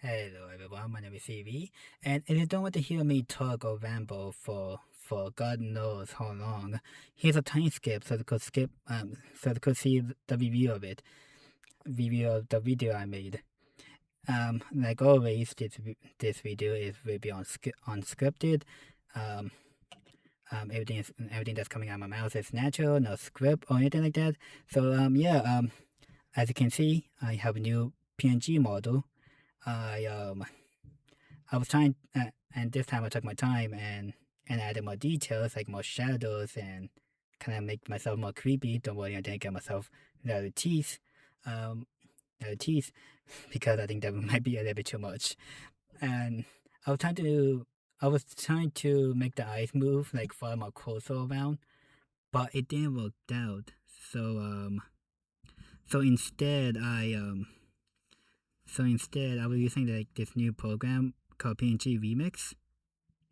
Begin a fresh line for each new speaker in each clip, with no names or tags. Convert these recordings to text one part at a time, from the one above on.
Hello everyone, my name is CV, and if you don't want to hear me talk or ramble for God knows how long, here's a time skip so you could so you could see the review of the video I made. Like always, this video will be unscripted. Um, everything that's coming out of my mouth is natural, no script or anything like that. So as you can see, I have a new PNG model. I I was trying, and this time I took my time and added more details, like more shadows, and kind of make myself more creepy. Don't worry, I didn't get myself little teeth, um, little teeth, because I think that might be a little bit too much. And I was trying to, I was trying to make the eyes move, like follow my cursor around, but it didn't work out. So so instead I was using like this new program called PNG Remix,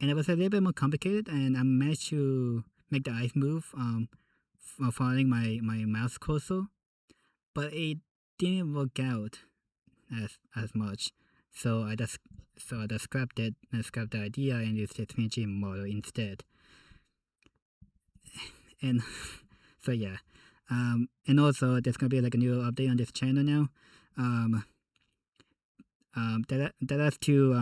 and it was a little bit more complicated, and I managed to make the eyes move following my mouse cursor, but it didn't work out as much. So I just scrapped it and scrapped the idea and used the PNG model instead. And so yeah, and also there's gonna be like a new update on this channel now. Um, the last two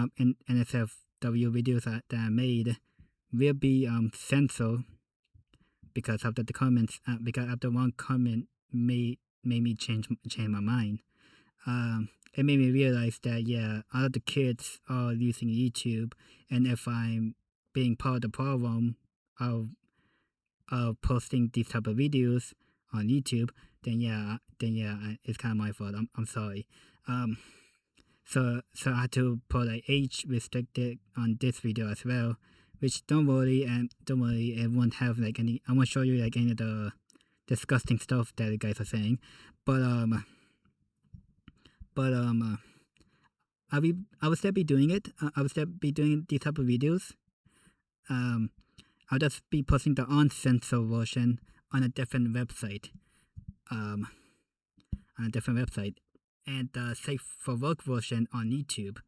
NSFW videos that I made will be censored because after the comments, because after one comment made me change my mind. It made me realize that yeah, all of the kids are using YouTube, and if I'm being part of the problem of posting these type of videos on YouTube, then yeah, it's kind of my fault. I'm sorry. Um, so I had to put like age restricted on this video as well. Which don't worry, it won't have like any. I won't show you like any of the disgusting stuff that you guys are saying, but but I will still be doing it. I will still be doing these type of videos. Um, I'll just be posting the uncensored version on a different website. Um, on a different website, and the safe for work version on YouTube.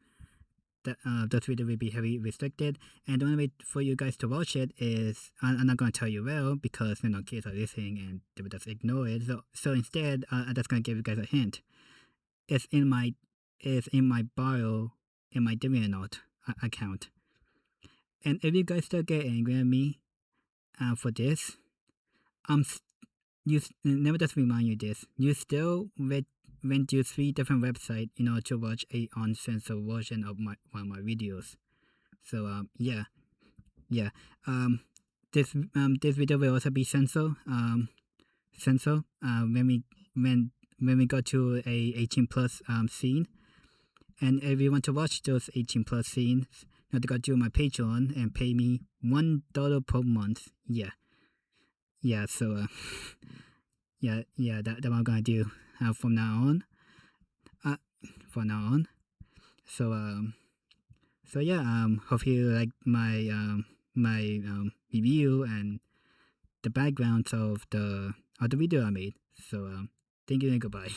That video will be heavily restricted, and the only way for you guys to watch it is I'm not gonna tell you well because kids are listening and they will just ignore it. So instead, I'm just gonna give you guys a hint. It's in my bio in my DeviantArt account, and if you guys still get angry at me for this, um, let me just remind you this: you still went to 3 different websites in order to watch a uncensored version of one of my videos. So yeah. This video will also be censored. When we go to a 18 plus scene, and if you want to watch those 18 plus scenes, you have to go to my Patreon and pay me $1 per month. Yeah. So that's what I'm gonna do from now on. Uh, from now on. So yeah. Hope you like my review and the backgrounds of the video I made. So thank you and goodbye.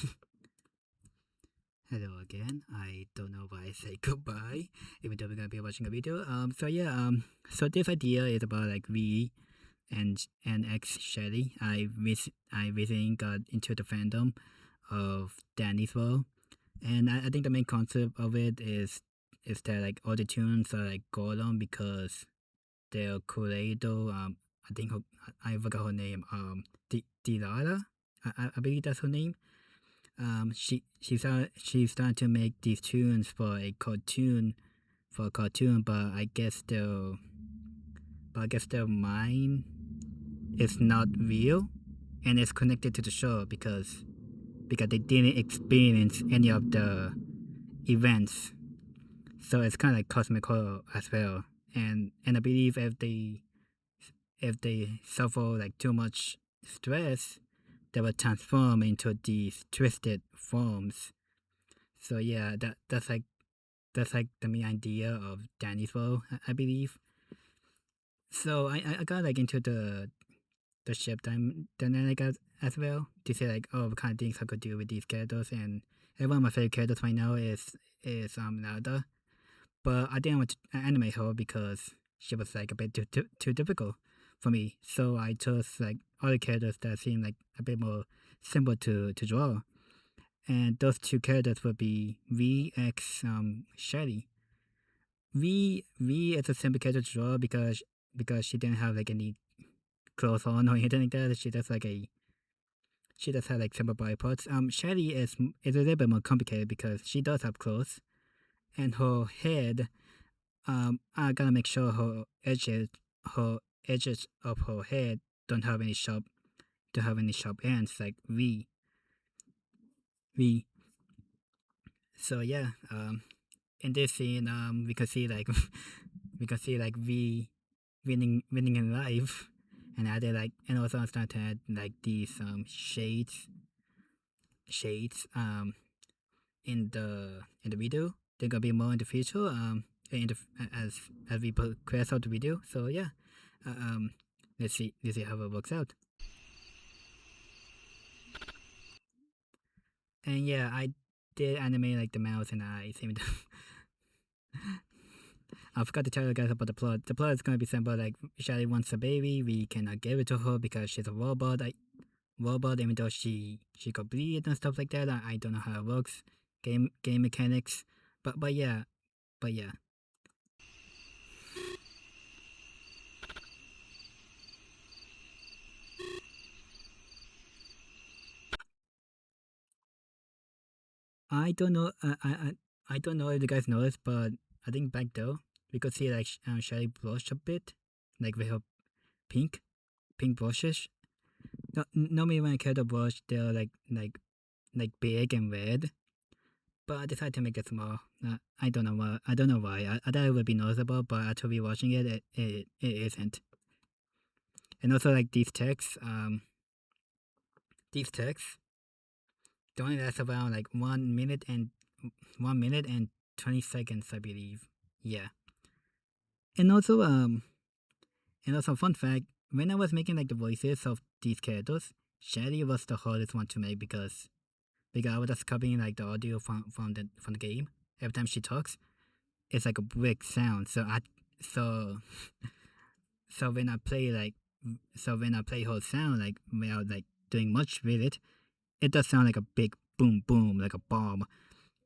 Hello again. I don't know why I say goodbye, even though we're gonna be watching a video. So yeah. So this idea is about like V and ex Shelly. I recently got into the fandom of Danny's World, and I think the main concept of it is that like all the tunes are like golden because their curator, I think I forgot her name, Dilara, I believe that's her name. She started to make these tunes for a cartoon, but I guess their mind is not real, and it's connected to the show because they didn't experience any of the events. So it's kind of like cosmic horror as well. And I believe if they suffer like too much stress, they will transform into these twisted forms. So yeah, that's like the main idea of Danny's World, I believe. So I got like into the ship dynamic as well to say like, oh, what kind of things I could do with these characters, and one of my favorite characters right now is Nada, but I didn't want to animate her because she was like a bit too difficult for me. So I chose like other characters that seem like a bit more simple to draw, and those two characters would be V X Shelly. V is a simple character to draw because she didn't have like any clothes on or anything like that. She just had like simple body parts. Shelly is a little bit more complicated because she does have clothes, and her head. I gotta make sure her edges of her head don't have any sharp ends like V. So yeah, in this scene, we can see like we can see like V winning in life, and added like and also start to add like these shades in the video. There gonna be more in the future in the as we progress out the video. So yeah, uh, um let's see how it works out. And yeah, I did animate like the mouth and eyes. Even I forgot to tell you guys about the plot. The plot is gonna be simple. Like Shelly wants a baby, we cannot give it to her because she's a robot. Robot, even though she could bleed and stuff like that. I don't know how it works. Game mechanics, but yeah, but yeah. I don't know. I don't know if you guys know this, but I think back though we could see like Shelly blush a bit, like with her pink blushes. No, normally when I cut a blush, they're like big and red, but I decided to make it small. I don't know why. I don't know why. I thought it would be noticeable, but after rewatching it, it isn't. And also like these texts they only last around like 1 minute and 20 seconds, I believe. Yeah. And also fun fact, when I was making like the voices of these characters, Shelly was the hardest one to make because I was just copying like the audio from the game. Every time she talks, it's like a brick sound. So so when I play like when I play her sound like without like doing much with it, it does sound like a big boom boom like a bomb.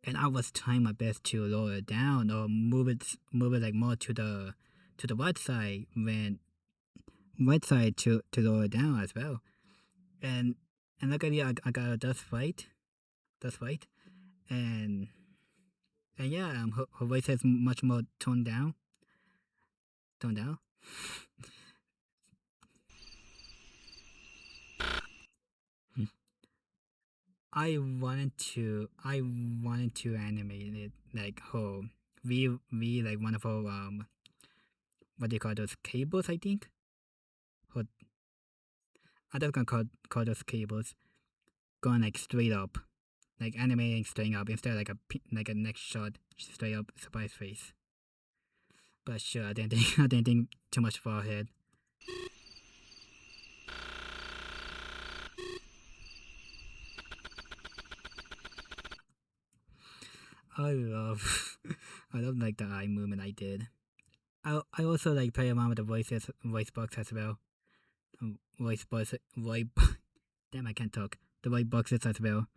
And I was trying my best to lower it down or move it like more to the right side to lower it down as well. And luckily I got a dust fight, and yeah, her voice is much more toned down. I wanted to animate it like her we like one of her what do you call those cables, I think. Her, I don't gonna call those cables going like straight up, like animating straight up instead of like a next shot straight up surprise face. But sure, I didn't think I didn't think too much far ahead. I love I love like the eye movement I did. I also like play around with the voice box as well. Voice damn, I can't talk. The white boxes as well.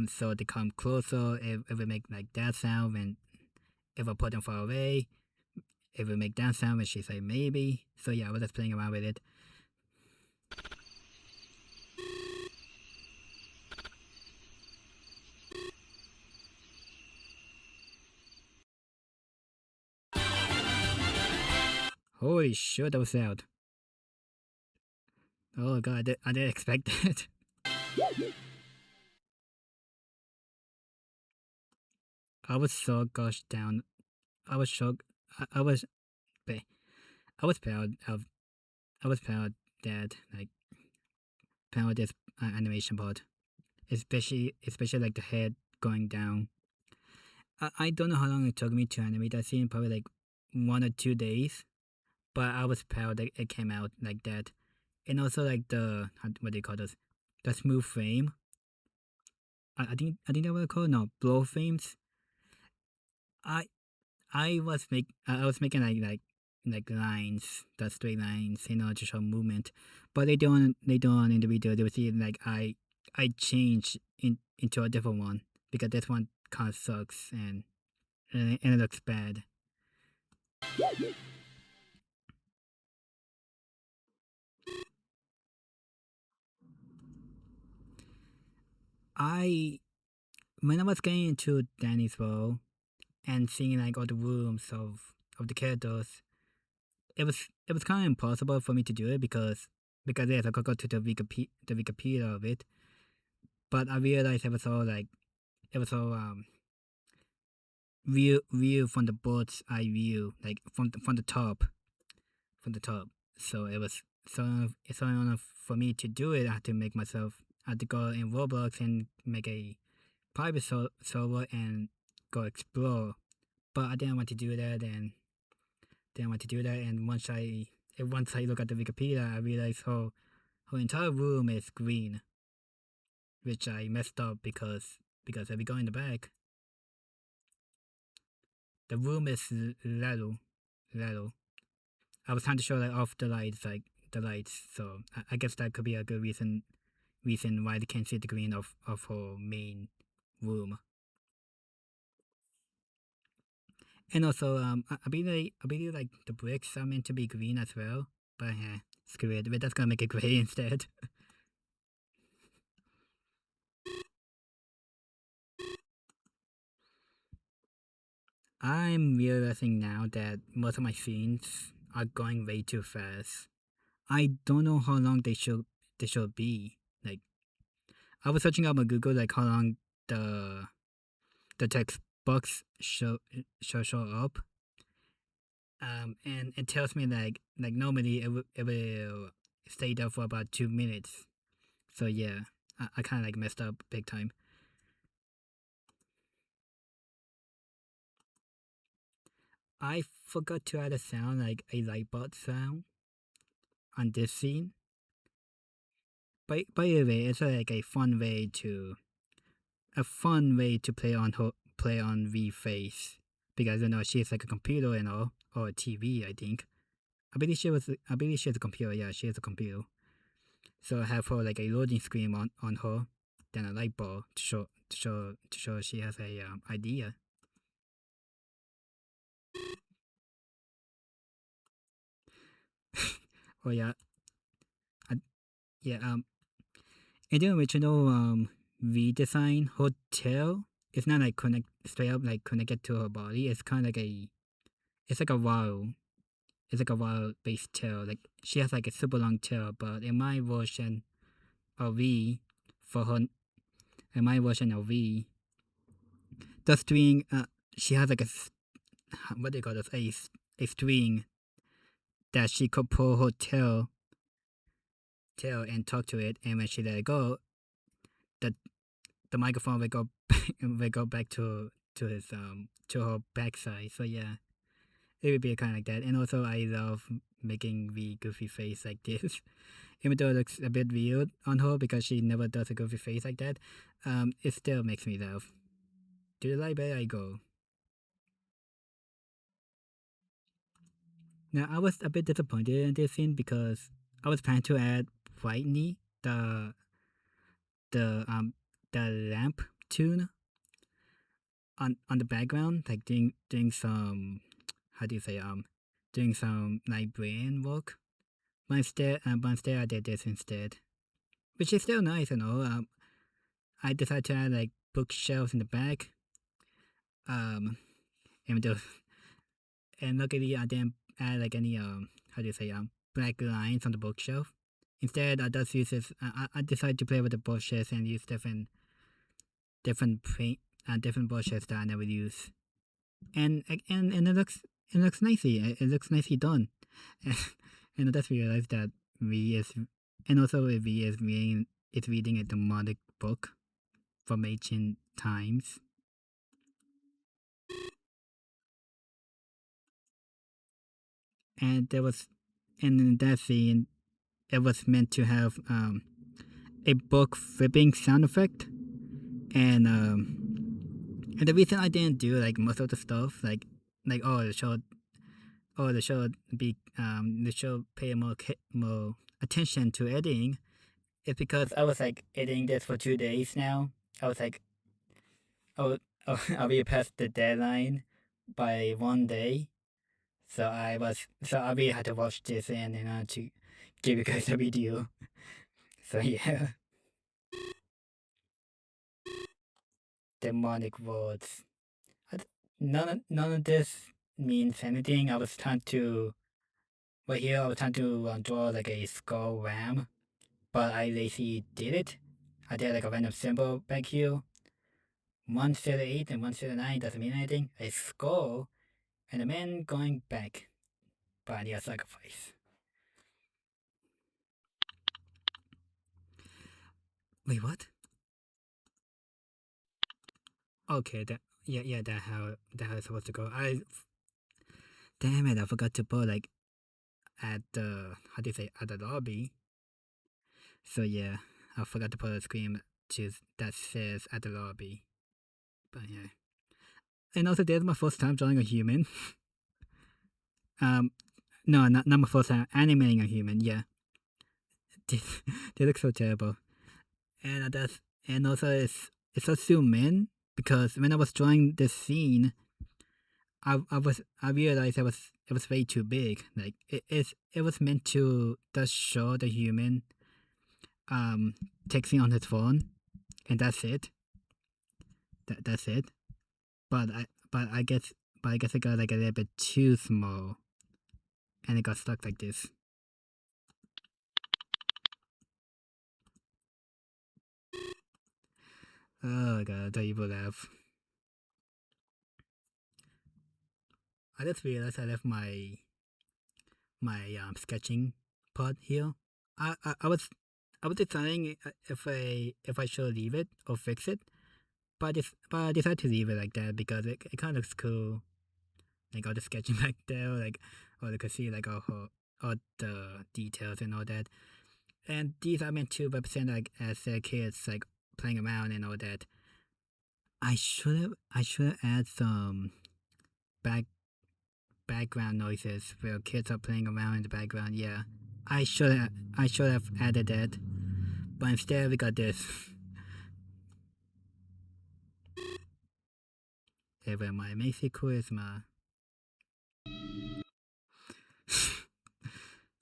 So they come closer if we make like that sound and if I put them far away, if we make that sound and she say maybe. So yeah, I was just playing around with it. Holy shit, that was loud. Oh god, I didn't expect that. I was so gosh down. I was shocked. I was, I was proud of. I was proud that like proud of this animation part, especially like the head going down. I don't know how long it took me to animate that scene. Probably like 1 or 2 days. But I was proud that it came out like that, and also like the what do you call this? The smooth frame. I think they were called no blow frames. I I was making like lines, the straight lines, to show movement. But they don't in the video. They would see like I change into a different one because this one kind of sucks and it looks bad. I when I was getting into Danny's role and seeing like all the rooms of the characters, it was kind of impossible for me to do it because yes, I could go to the Wikipedia of it, but I realized it was all view from the bird's eye view, like from the top. So it was so in order for me to do it, I had to go in Roblox and make a private server and go explore. But I didn't want to do that, and once I look at the Wikipedia, I realized her entire room is green, which I messed up because if we go in the back, the room is little. I was trying to show like off the lights, so I guess that could be a good reason why they can't see the green of her main room. And also, I believe like the bricks are meant to be green as well, but screw it, we're just gonna make it gray instead. I'm realizing now that most of my scenes are going way too fast. I don't know how long they should be. Like I was searching up on Google like how long the the text box show up. And it tells me like normally it will stay there for about 2 minutes. So yeah, I kind of like messed up big time. I forgot to add a sound like a light bulb sound on this scene. By the way, it's like a fun way to play on V face because she's like a computer and all or a TV. I think I believe she has a computer. Yeah, she has a computer. So I have her like a loading screen on her, then a light bulb to show she has a idea. Oh yeah, I, yeah. In the original redesign, her tail is not like connect straight up like connected to her body. It's like a wild. It's like a wild based tail. Like she has like a super long tail, but in my version of V, for her, in my version of V, the string, she has like what do you call this? A string that she could pull her tail and talk to it, and when she let it go, the the microphone will go will go back to her backside. So yeah, it would be kind of like that. And also, I love making the goofy face like this. Even though it looks a bit weird on her because she never does a goofy face like that, it still makes me laugh. To the library I go. Now I was a bit disappointed in this scene because I was planning to add Whitney, the um the lamp tune on the background, like doing some how do you say doing some like brain work. But instead I did this instead, which is still nice, I decided to add like bookshelves in the back. Even though and luckily I didn't add like any how do you say black lines on the bookshelf. Instead, I just use this. I decided to play with the brushes and use different paint different brushes that I never use, and it looks nicely. It looks nicely done, and I just realized that V is and also V is reading a demonic book from ancient times, and there was and in that scene it was meant to have a book flipping sound effect, and and the reason I didn't do like most of the stuff, like the show the show pay more attention to editing, is because I was like editing this for 2 days now. I was like, oh, I'll be past the deadline by one day. So I really had to watch this in order to give you guys a video. So yeah, demonic words. None of this means anything. I was trying to, but here I was trying to draw like a skull ram, but I lazy did it. I did like a random symbol back here. 108 and 109 doesn't mean anything. A skull and a man going back by the sacrifice. Wait, what? Okay, that how it's supposed to go. Damn it, I forgot to put like at the how do you say at the lobby. So yeah, I forgot to put a screen that says at the lobby. But yeah, and also this is my first time drawing a human. um, no, not my first time animating a human. Yeah, this they look so terrible, and that's and also it's so zoom in because when I was drawing this scene, I realized it was way too big. Like it was meant to just show the human texting on his phone, and that's it. That's it. But I guess it got like a little bit too small, and it got stuck like this. Oh god, the evil laugh. I just realized I left my sketching part here. I, I I was I was deciding if I should leave it or fix it, but I decided to leave it like that because it kind of looks cool. Like all the sketching back there, like or you could see like all the details and all that. And these are meant to represent like as their kids like playing around and all that. I should have add some back background noises where kids are playing around in the background. Yeah, I should have added that, but instead we got this. Ever my Macy Charisma.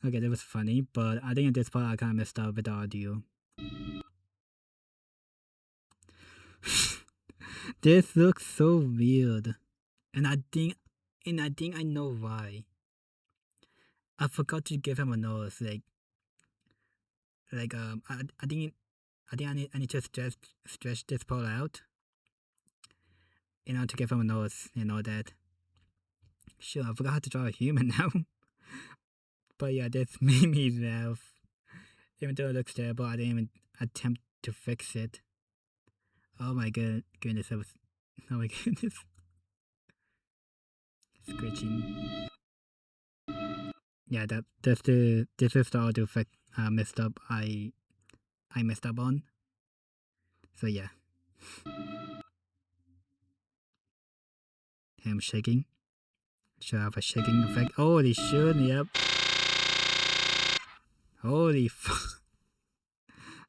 Okay, that was funny, but I think at this part I kind of messed up with the audio. This looks so weird, and I think I know why. I forgot to give him a nose. I need to stretch this part out in order to give him a nose and all that. Sure, I forgot how to draw a human now. But yeah, this made me laugh. Even though it looks terrible, I didn't even attempt to fix it. Oh my goodness, that was oh my goodness. Scratching. Yeah, this is the audio effect messed up. I messed up on. So yeah, him shaking. Should have a shaking effect. Holy shit! Yep. Holy fuck.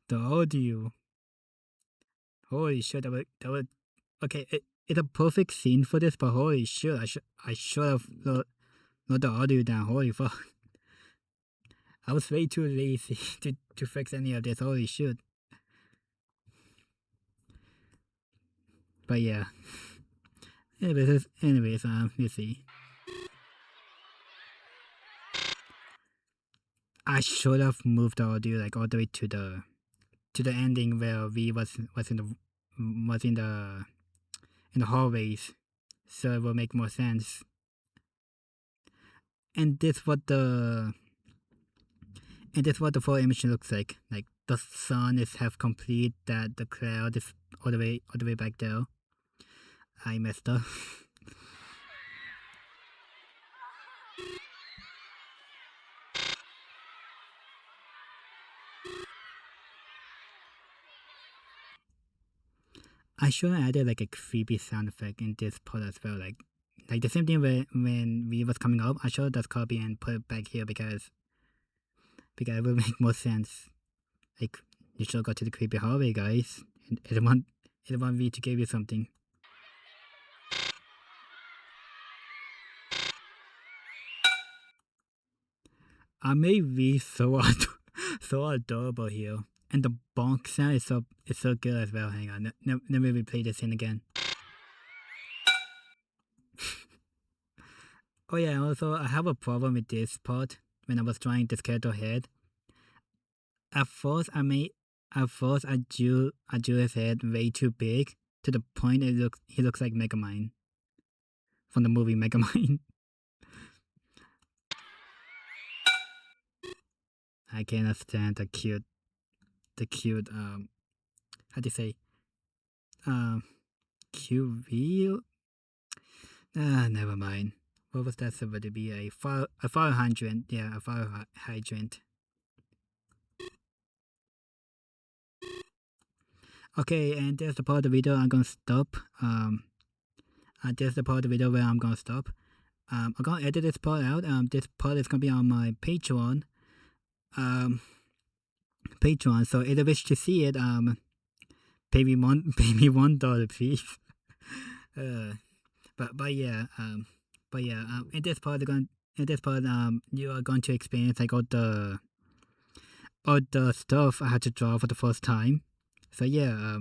The audio. Holy shit! That would. Okay, it's a perfect scene for this, but holy shit! I should have not the audio down. Holy fuck! I was way too lazy to fix any of this. Holy shit! But yeah. Anyways, let's see. I should have moved the audio like all the way to the ending where we was in the was in the hallways, so it will make more sense. And this what the full image looks like. Like the sun is half complete, that the cloud is all the way back there. I messed up. I should have added like a creepy sound effect in this part as well. Like the same thing when we was coming up. I should have just copy and put it back here because it will make more sense. Like you should go to the creepy hallway, guys. It want me to give you something. I may be so so adorable here, and the bonk sound is so good as well. Hang on, let me replay this in again. Oh yeah, also I have a problem with this part when I was trying to scare the head. At first I drew his head way too big to the point he looks like Megamind from the movie Megamind. I cannot stand the cute how do you say um cute view. Never mind. What was that supposed to be? A fire hydrant. Yeah, a fire hydrant. Okay, and there's the part of the video I'm gonna stop. There's the part of the video where I'm gonna stop. I'm gonna edit this part out. This part is gonna be on my Patreon. Um, Patreon. So if you wish to see it, pay me one, pay me $1, please. uh, but yeah, in this part, you are going to experience like all the stuff I had to draw for the first time. So yeah,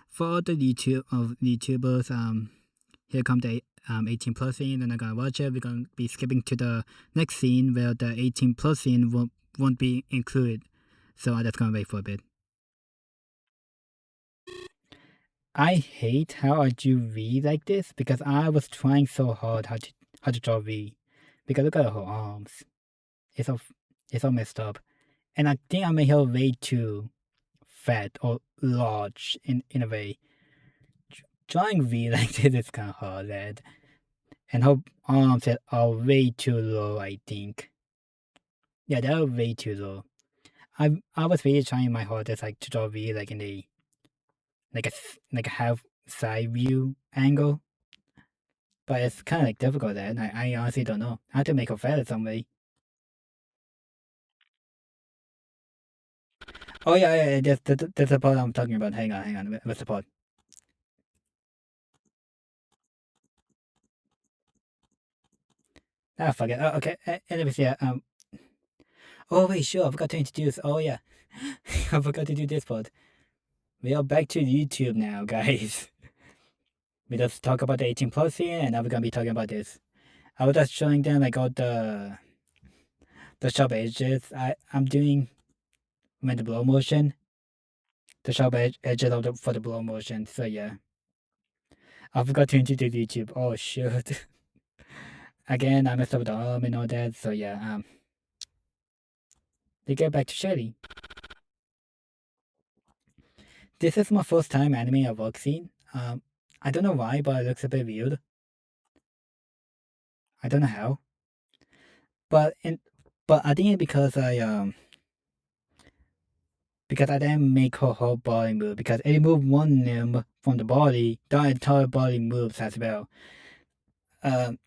for all the YouTubers, here come the 18 plus scene, and I'm gonna watch it. We're gonna be skipping to the next scene where the 18 plus scene won't be included. So I'm just gonna wait for a bit. I hate how I do V like this because I was trying so hard how to draw V. Because look at her arms. It's all it's all messed up. And I think I made her way too fat or large in a way. Drawing V like this is kinda hard, lad. And her arms are way too low, I think. Yeah, they're way too low. I was really trying my hardest like to draw V like in a like a half side view angle. But it's kind of like difficult then. I honestly don't know. I have to make a fatter some way. Oh yeah, that's the part I'm talking about. Hang on. What's the part? Ah, fuck it. Oh, okay. Anyways, yeah. Oh wait, sure. I forgot to introduce. Oh yeah, I forgot to do this part. We are back to YouTube now, guys. We just talk about the 18 plus here, and now we're gonna be talking about this. I was just showing them like all the sharp edges I'm doing when the blow motion, the sharp edges for the blow motion. So yeah, I forgot to introduce YouTube. Oh shit. Again, I messed up the arm and all that. So yeah, they get back to Shelly. This is my first time animating a work scene. I don't know why, but it looks a bit weird. I don't know how, but I think it's because I didn't make her whole body move. Because if you move one limb from the body, the entire body moves as well. Um,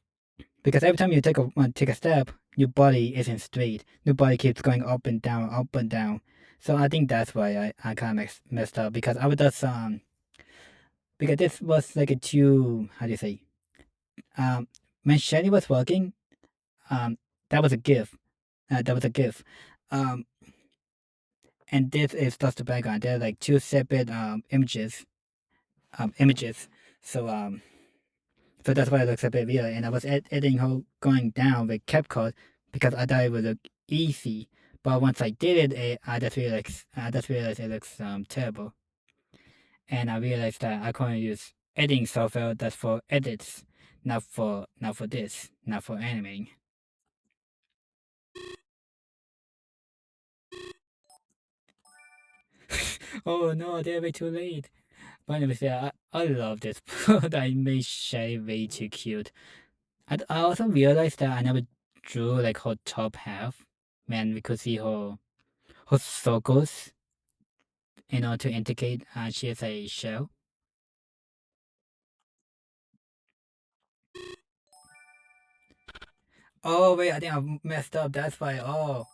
because every time you take a step, your body isn't straight. Your body keeps going up and down, up and down. So I think that's why I kind of messed up because I was just because this was like a two how do you say um when Shelly was walking that was a gif um and this is just the background. They're like two separate images. So so that's why it looks a bit weird. And I was editing her going down with CapCut because I thought it would look easy. But once I did it, I just realized it looks terrible. And I realized that I couldn't use editing software that's for edits, not for animating. Oh no, they're way too late. But anyways, yeah, I love this. I made Shay way too cute. I also realized that I never drew like her top half. Man, we could see her circles in order to indicate she is a shell. Oh wait, I think I messed up. That's why. Oh,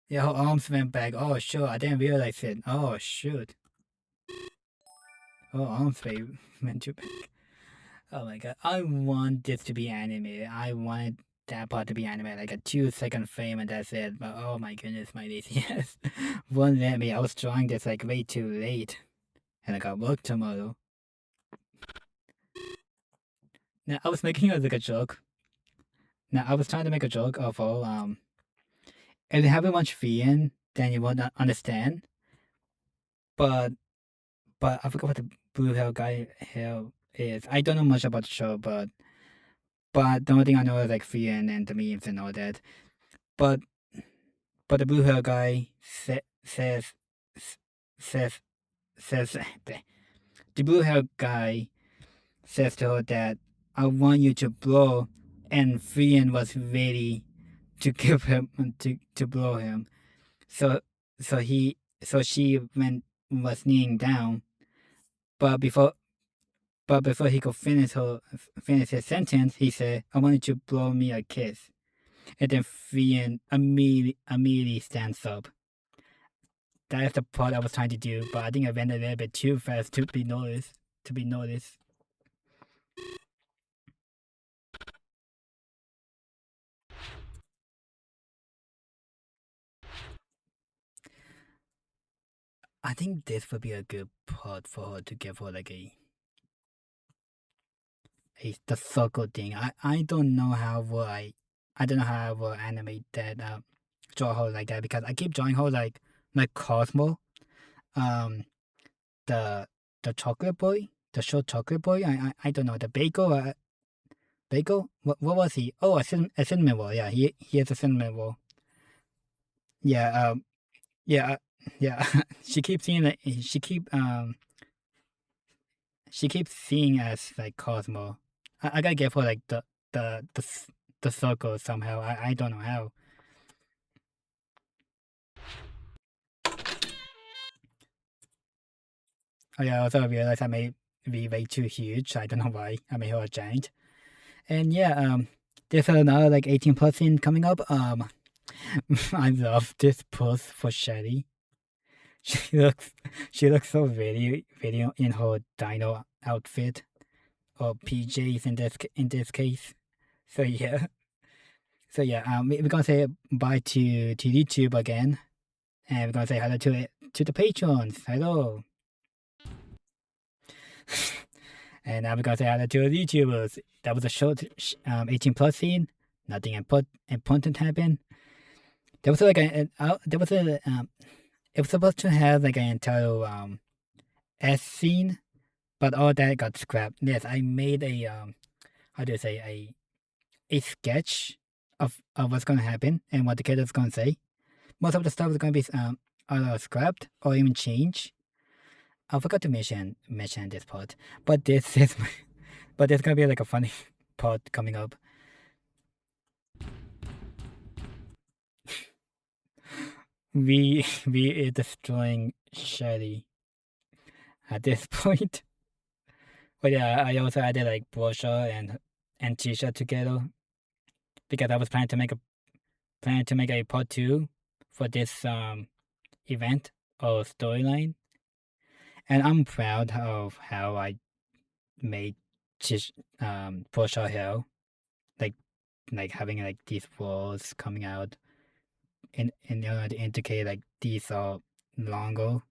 yeah, her arms went back. Oh sure, I didn't realize it. Oh shoot. Oh, arms went too back. Oh my god, I want this to be animated. I wanted that part to be animated, like a 2 second frame, and that's it. But oh my goodness, my laziness won't let me. I was drawing this like way too late, and I got work tomorrow. Now I was making it like a joke. Now I was trying to make a joke of all if you haven't watched VN, then you won't understand. But I forgot what the blue hair guy hair is. I don't know much about the show, but the only thing I know is like VN and the memes and all that. But the blue hair guy says says the blue hair guy says to her that I want you to blow, and VN was ready to give him to blow him. So she went was kneeling down, but before he could finish his sentence, he said, "I wanted to blow me a kiss." And then Fian immediately stands up. That is the part I was trying to do, but I think I went a little bit too fast to be noticed. To be noticed. I think this would be a good part for her to give her like a the circle thing. I don't know how will I don't know how I will animate that draw her like that because I keep drawing her like Cosmo, um the chocolate boy, the short chocolate boy. I don't know the bagel. Bagel. What was he? Oh, a cinnamon roll. Yeah, he has a cinnamon roll. Yeah. Yeah. Yeah. she keeps seeing that. She keeps seeing as like Cosmo. I gotta give her like the circle somehow. I don't know how. Oh yeah, also I realized I may be way too huge. I don't know why. I made her a giant. And yeah, there's another like 18 plus scene coming up. I love this pose for Shelly. She looks she looks so very in her dino outfit or PJs in this case. So yeah. So yeah, we're gonna say bye to YouTube again. And we're gonna say hello to the patrons. Hello. And now we're gonna say hello to the YouTubers. That was a short 18 plus scene. Nothing important happened. There was like there was a it was supposed to have like an entire S scene, but all that got scrapped. Yes, I made a how do you say a sketch of what's gonna happen and what the character's gonna say. Most of the stuff is gonna be either scrapped or even changed. I forgot to mention this part, but this is but there's gonna be like a funny part coming up. We is destroying Shelly at this point. But yeah, I also added like brochure and t-shirt together because I was planning to make a part two for this event or storyline, and I'm proud of how I made brochure here, like having like these walls coming out in order to indicate like these are longer,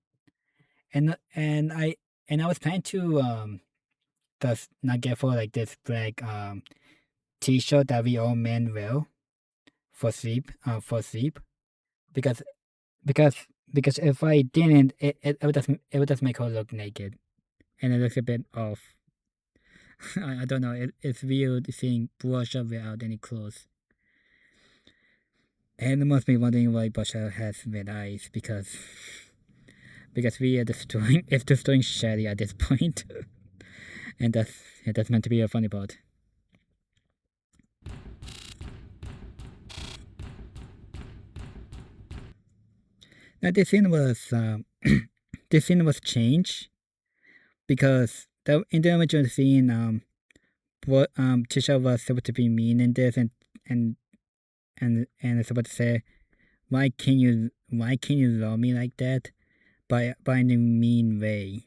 and I was planning to does not get for like this black t-shirt that we all men wear for sleep because because if I didn't it would just make her look naked and it looks a bit off. I don't know, it's weird seeing Brusha without any clothes. And you must be wondering why Brusha has red eyes because we are destroying it's destroying Shelly at this point. And that's meant to be a funny part. Now this scene was changed because in the original scene, what Tisha was supposed to be mean in this, and and it's supposed to say, why can you love me like that, by in a mean way,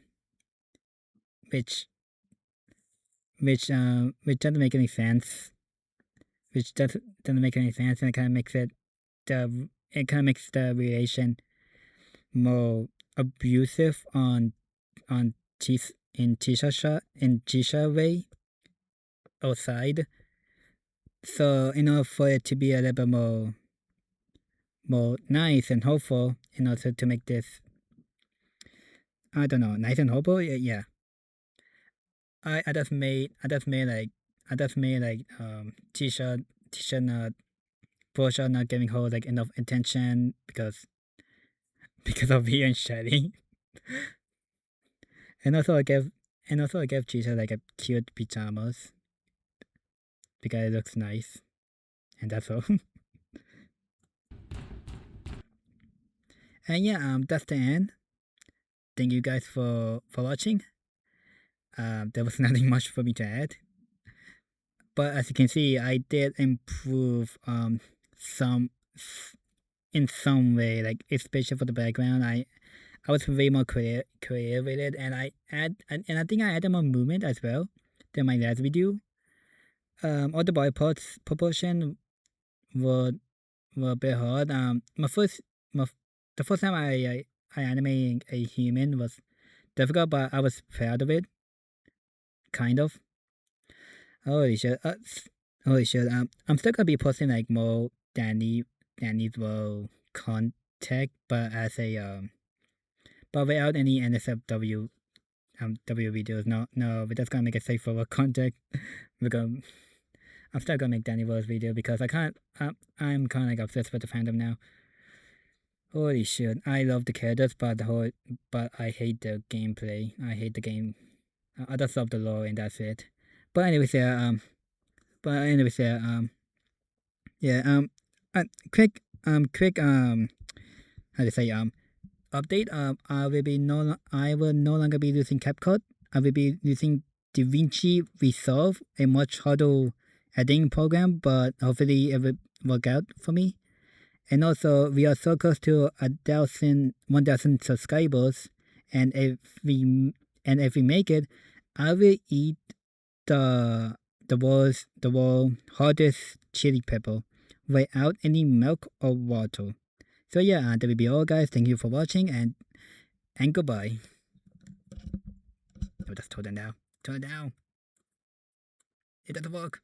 which which doesn't make any sense, doesn't make any sense, and it kind of makes the relation more abusive on Tisha way outside. So in order for it to be a little bit more nice and hopeful, in order to make this, I don't know, nice and hopeful. Yeah. I just made like Tisha not Portia not giving her like enough attention because of he and Shelly. And also I gave Tisha like a cute pajamas because it looks nice, and that's all. And yeah, that's the end. Thank you guys for watching. There was nothing much for me to add, but as you can see, I did improve some in some way, like especially for the background. I was way more creative with it, and I think I added more movement as well than my last video. All the body parts proportion were were a bit hard. My, the first time I animated a human was difficult, but I was proud of it, kind of. Holy shit! Holy shit! I'm still gonna be posting like more Danny's World contact, but as a but without any NSFW W videos. No, but that's gonna make it safe for contact. Because I'm still gonna make Danny World's video because I can't. I'm kind of like obsessed with the fandom now. Holy shit! I love the characters, but I hate the gameplay. I hate the game. I just love the lore, and that's it. But anyways, yeah. Quick. How to say update. I will no longer be using CapCut. I will be using DaVinci Resolve, a much harder editing program, but hopefully it will work out for me. And also, we are so close to 1,000 subscribers, and if we make it, I will eat the world's hardest chili pepper without any milk or water. So yeah, that will be all, guys. Thank you for watching, and goodbye. Oh, just turn it down. Turn it down. It doesn't work.